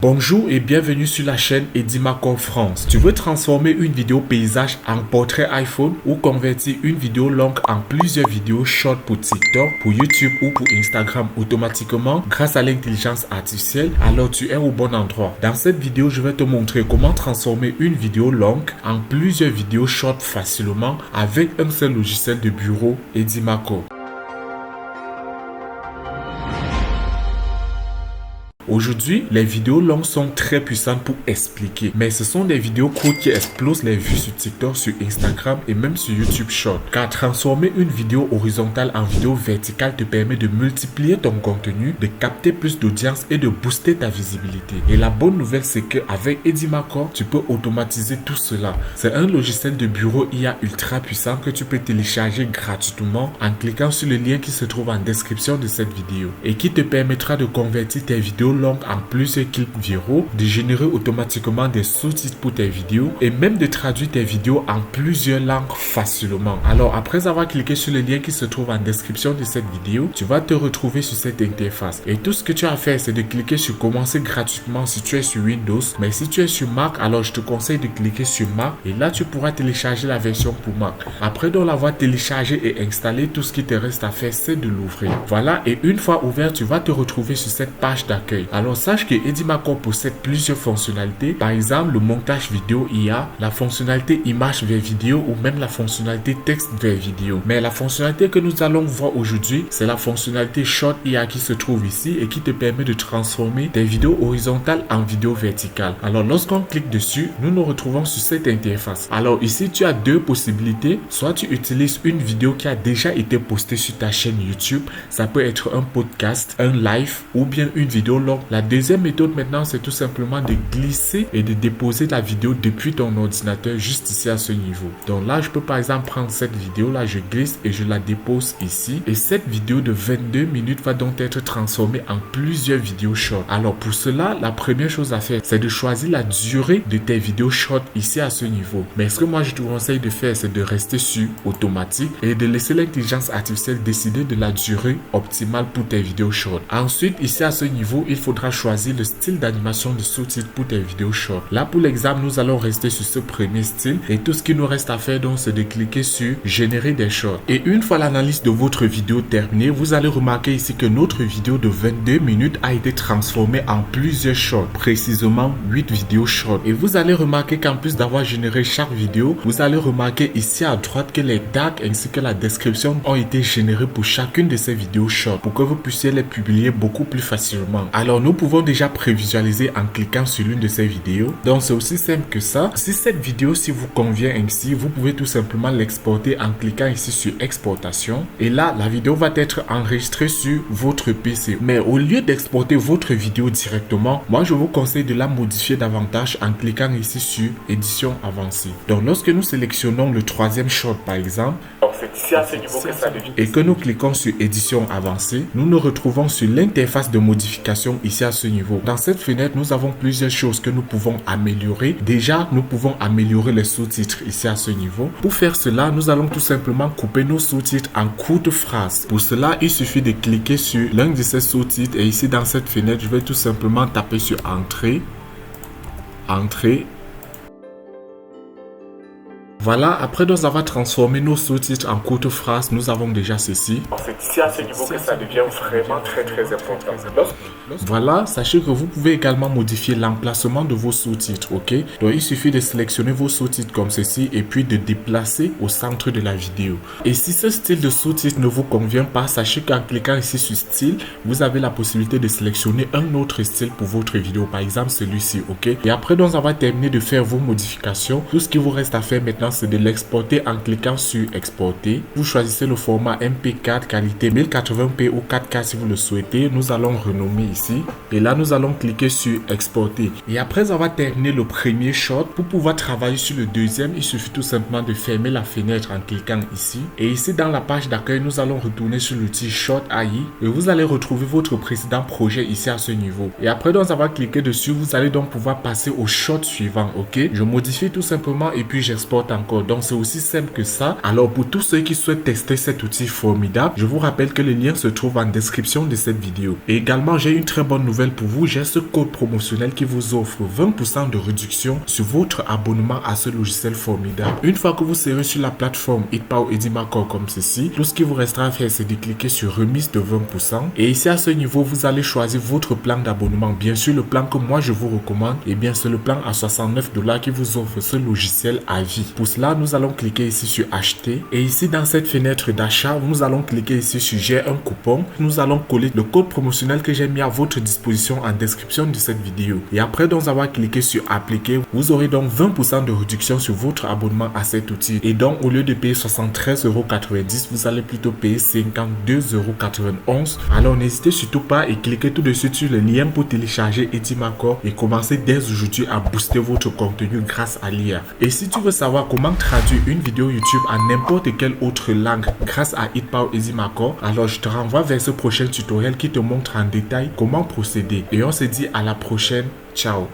Bonjour et bienvenue sur la chaîne Edimaco France. Tu veux transformer une vidéo paysage en portrait iPhone ou convertir une vidéo longue en plusieurs vidéos short pour TikTok, pour YouTube ou pour Instagram automatiquement grâce à l'intelligence artificielle? Alors tu es au bon endroit. Dans cette vidéo, je vais te montrer comment transformer une vidéo longue en plusieurs vidéos short facilement avec un seul logiciel de bureau, Edimaco. Aujourd'hui, les vidéos longues sont très puissantes pour expliquer, mais ce sont des vidéos courtes qui explosent les vues sur TikTok, sur Instagram et même sur YouTube Short. Car transformer une vidéo horizontale en vidéo verticale te permet de multiplier ton contenu, de capter plus d'audience et de booster ta visibilité. Et la bonne nouvelle, c'est qu'avec Edimaco, tu peux automatiser tout cela. C'est un logiciel de bureau IA ultra puissant que tu peux télécharger gratuitement en cliquant sur le lien qui se trouve en description de cette vidéo et qui te permettra de convertir tes vidéos longues en plusieurs clips viraux, de générer automatiquement des sous-titres pour tes vidéos et même de traduire tes vidéos en plusieurs langues facilement. Alors après avoir cliqué sur le lien qui se trouve en description de cette vidéo, tu vas te retrouver sur cette interface et tout ce que tu as à faire, c'est de cliquer sur commencer gratuitement si tu es sur Windows, mais si tu es sur Mac, alors je te conseille de cliquer sur Mac et là tu pourras télécharger la version pour Mac. Après donc l'avoir téléchargé et installé, tout ce qui te reste à faire, c'est de l'ouvrir. Voilà, et une fois ouvert, tu vas te retrouver sur cette page d'accueil. Alors sache que Edimaco possède plusieurs fonctionnalités, par exemple le montage vidéo IA, la fonctionnalité image vers vidéo ou même la fonctionnalité texte vers vidéo. Mais la fonctionnalité que nous allons voir aujourd'hui, c'est la fonctionnalité Short IA qui se trouve ici et qui te permet de transformer tes vidéos horizontales en vidéos verticales. Alors lorsqu'on clique dessus, nous nous retrouvons sur cette interface. Alors ici, tu as deux possibilités. Soit tu utilises une vidéo qui a déjà été postée sur ta chaîne YouTube, ça peut être un podcast, un live ou bien une vidéo longue. La deuxième méthode maintenant, c'est tout simplement de glisser et de déposer la vidéo depuis ton ordinateur juste ici à ce niveau. Donc là, je peux par exemple prendre cette vidéo là, je glisse et je la dépose ici. Et cette vidéo de 22 minutes va donc être transformée en plusieurs vidéos short. Alors pour cela, la première chose à faire, c'est de choisir la durée de tes vidéos short ici à ce niveau. Mais ce que moi je te conseille de faire, c'est de rester sur automatique et de laisser l'intelligence artificielle décider de la durée optimale pour tes vidéos short. Ensuite, ici à ce niveau, il faudra choisir le style d'animation de sous-titres pour tes vidéos short. Là, pour l'exemple, nous allons rester sur ce premier style et tout ce qu'il nous reste à faire donc, c'est de cliquer sur générer des shorts. Et une fois l'analyse de votre vidéo terminée, vous allez remarquer ici que notre vidéo de 22 minutes a été transformée en plusieurs shorts, précisément 8 vidéos shorts. Et vous allez remarquer qu'en plus d'avoir généré chaque vidéo, vous allez remarquer ici à droite que les tags ainsi que la description ont été générés pour chacune de ces vidéos shorts pour que vous puissiez les publier beaucoup plus facilement. Alors nous pouvons déjà prévisualiser en cliquant sur l'une de ces vidéos. Donc c'est aussi simple que ça. Si cette vidéo vous convient ainsi, vous pouvez tout simplement l'exporter en cliquant ici sur exportation. Et là, la vidéo va être enregistrée sur votre PC. Mais au lieu d'exporter votre vidéo directement, moi je vous conseille de la modifier davantage en cliquant ici sur édition avancée. Donc lorsque nous sélectionnons le troisième short par exemple, c'est ici à ce niveau que ça devient. Et que nous cliquons sur édition avancée, nous nous retrouvons sur l'interface de modification ici à ce niveau. Dans cette fenêtre, nous avons plusieurs choses que nous pouvons améliorer. Déjà, nous pouvons améliorer les sous-titres ici à ce niveau. Pour faire cela, nous allons tout simplement couper nos sous-titres en courtes phrases. Pour cela, il suffit de cliquer sur l'un de ces sous-titres et ici dans cette fenêtre, je vais tout simplement taper sur entrée. Voilà, après nous avoir transformé nos sous-titres en courtes phrases, nous avons déjà ceci. C'est ici à ce niveau que ça devient vraiment très important. Voilà, sachez que vous pouvez également modifier l'emplacement de vos sous-titres, ok? Donc il suffit de sélectionner vos sous-titres comme ceci et puis de déplacer au centre de la vidéo. Et si ce style de sous-titres ne vous convient pas, sachez qu'en cliquant ici sur style, vous avez la possibilité de sélectionner un autre style pour votre vidéo, par exemple celui-ci, ok? Et après nous avoir terminé de faire vos modifications, tout ce qui vous reste à faire maintenant, c'est de l'exporter en cliquant sur exporter. Vous choisissez le format MP4 qualité 1080p ou 4K si vous le souhaitez. Nous allons renommer ici et là nous allons cliquer sur exporter. Et après avoir terminé le premier short, pour pouvoir travailler sur le deuxième, il suffit tout simplement de fermer la fenêtre en cliquant ici. Et ici dans la page d'accueil, nous allons retourner sur l'outil Short AI et vous allez retrouver votre précédent projet ici à ce niveau. Et après donc avoir cliqué dessus, vous allez donc pouvoir passer au short suivant, ok? Je modifie tout simplement et puis j'exporte en encore. Donc c'est aussi simple que ça. Alors pour tous ceux qui souhaitent tester cet outil formidable, je vous rappelle que le lien se trouve en description de cette vidéo. Et également, j'ai une très bonne nouvelle pour vous. J'ai ce code promotionnel qui vous offre 20% de réduction sur votre abonnement à ce logiciel formidable. Une fois que vous serez sur la plateforme Hitpao Edimarcore comme ceci, tout ce qui vous restera à faire, c'est de cliquer sur remise de 20%. Et ici à ce niveau, vous allez choisir votre plan d'abonnement. Bien sûr, le plan que moi je vous recommande, et bien c'est le plan à 69 $ qui vous offre ce logiciel à vie. Pour cela, nous allons cliquer ici sur acheter. Et ici dans cette fenêtre d'achat, nous allons cliquer ici sur j'ai un coupon. Nous allons coller le code promotionnel que j'ai mis à votre disposition en description de cette vidéo. Et après donc avoir cliqué sur appliquer, vous aurez donc 20% de réduction sur votre abonnement à cet outil. Et donc au lieu de payer 73,90 €, vous allez plutôt payer 52,91 €. Alors n'hésitez surtout pas et cliquez tout de suite sur le lien pour télécharger Edimarcore et commencer dès aujourd'hui à booster votre contenu grâce à l'IA. Et si tu veux savoir comment traduire une vidéo YouTube en n'importe quelle autre langue grâce à Hitpao Edimarcore, alors je te renvoie vers ce prochain tutoriel qui te montre en détail comment procéder. Et on se dit à la prochaine. Ciao.